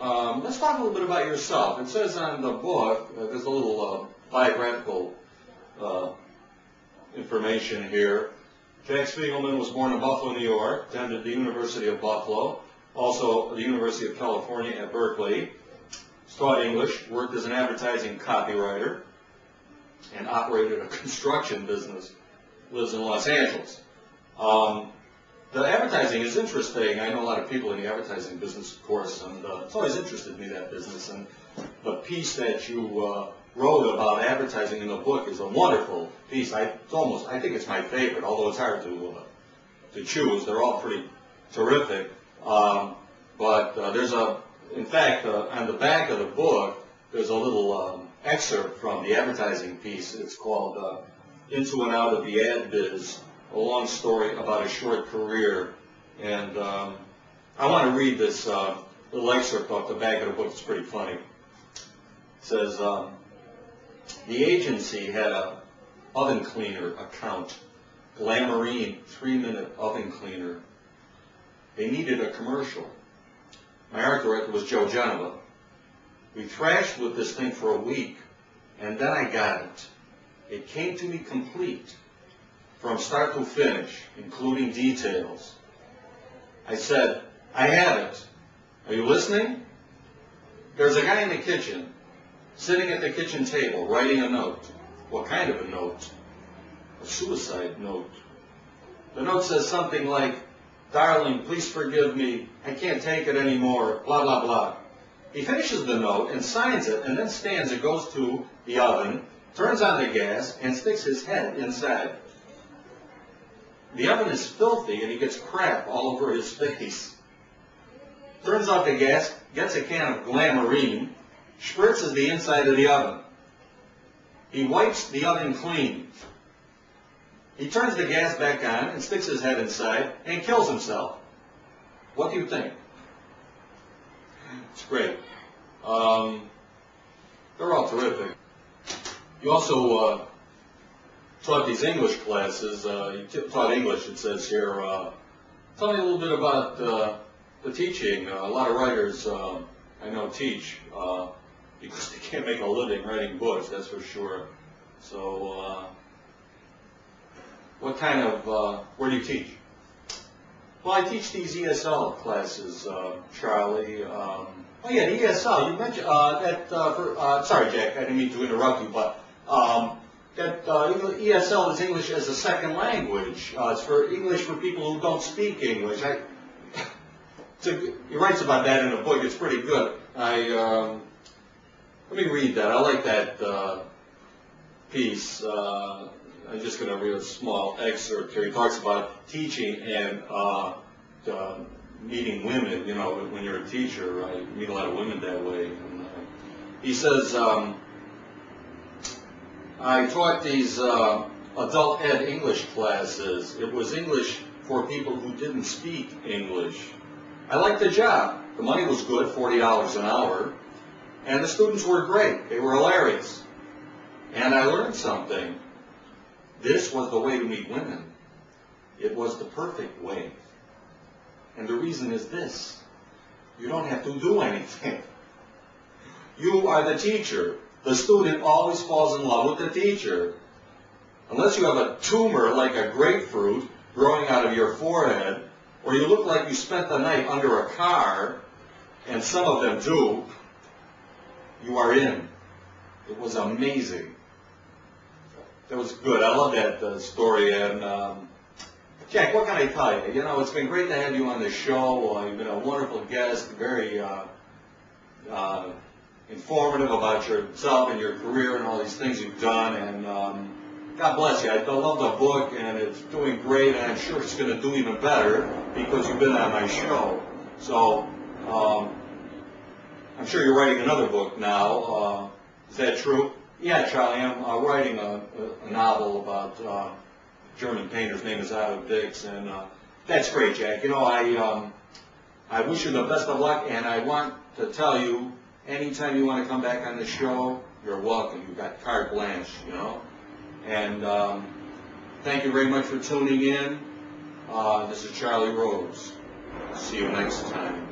Let's talk a little bit about yourself. It says on the book, there's a little biographical information here. Jack Spiegelman was born in Buffalo, New York, attended the University of Buffalo, also the University of California at Berkeley, taught English, worked as an advertising copywriter, and operated a construction business, lives in Los Angeles. The advertising is interesting. I know a lot of people in the advertising business, of course, and it's always interested me, that business. And the piece that you wrote about advertising in the book is a wonderful piece. I think it's my favorite, although it's hard to choose. They're all pretty terrific. But there's in fact, on the back of the book, there's a little excerpt from the advertising piece. It's called Into and Out of the Ad Biz, a long story about a short career. And I want to read this little excerpt off the back of the book. It's pretty funny. It says, the agency had a oven cleaner account, Glamourine 3-minute oven cleaner. They needed a commercial. My art director was Joe Genova. We thrashed with this thing for a week, and then I got it. It came to me complete, from start to finish, including details. I said, I have it. Are you listening? There's a guy in the kitchen, sitting at the kitchen table, writing a note. What kind of a note? A suicide note. The note says something like, darling, please forgive me. I can't take it anymore, blah, blah, blah. He finishes the note and signs it, and then stands and goes to the oven, turns on the gas, and sticks his head inside. The oven is filthy, and he gets crap all over his face. Turns off the gas, gets a can of Glamourine, spritzes the inside of the oven. He wipes the oven clean. He turns the gas back on and sticks his head inside and kills himself. What do you think? It's great. They're all terrific. You also taught these English classes. You taught English, it says here. Tell me a little bit about the teaching. A lot of writers I know teach because they can't make a living writing books, that's for sure. So what kind of, where do you teach? Well, I teach these ESL classes, Charlie. Oh yeah, the ESL, you mentioned sorry Jack, I didn't mean to interrupt you, but that ESL is English as a second language. It's for English for people who don't speak English. He writes about that in the book, it's pretty good. Let me read that, I like that piece. I'm just going to read a small excerpt here. He talks about teaching and meeting women. You know, when you're a teacher, right, you meet a lot of women that way. And, he says, I taught these adult ed English classes. It was English for people who didn't speak English. I liked the job. The money was good, $40 an hour. And the students were great. They were hilarious. And I learned something. This was the way to meet women. It was the perfect way. And the reason is this. You don't have to do anything. You are the teacher. The student always falls in love with the teacher. Unless you have a tumor like a grapefruit growing out of your forehead, or you look like you spent the night under a car, and some of them do, you are in. It was amazing. That was good. I love that story. And Jack, what can I tell you? You know, it's been great to have you on the show. You've been a wonderful guest, very informative about yourself and your career and all these things you've done. And God bless you. I love the book, and it's doing great, and I'm sure it's going to do even better because you've been on my show. So I'm sure you're writing another book now. Is that true? Yeah, Charlie, I'm writing a novel about a German painter. His name is Otto Dix, and that's great, Jack. You know, I wish you the best of luck, and I want to tell you, anytime you want to come back on the show, you're welcome. You've got carte blanche, you know. And thank you very much for tuning in. This is Charlie Rose. See you next time.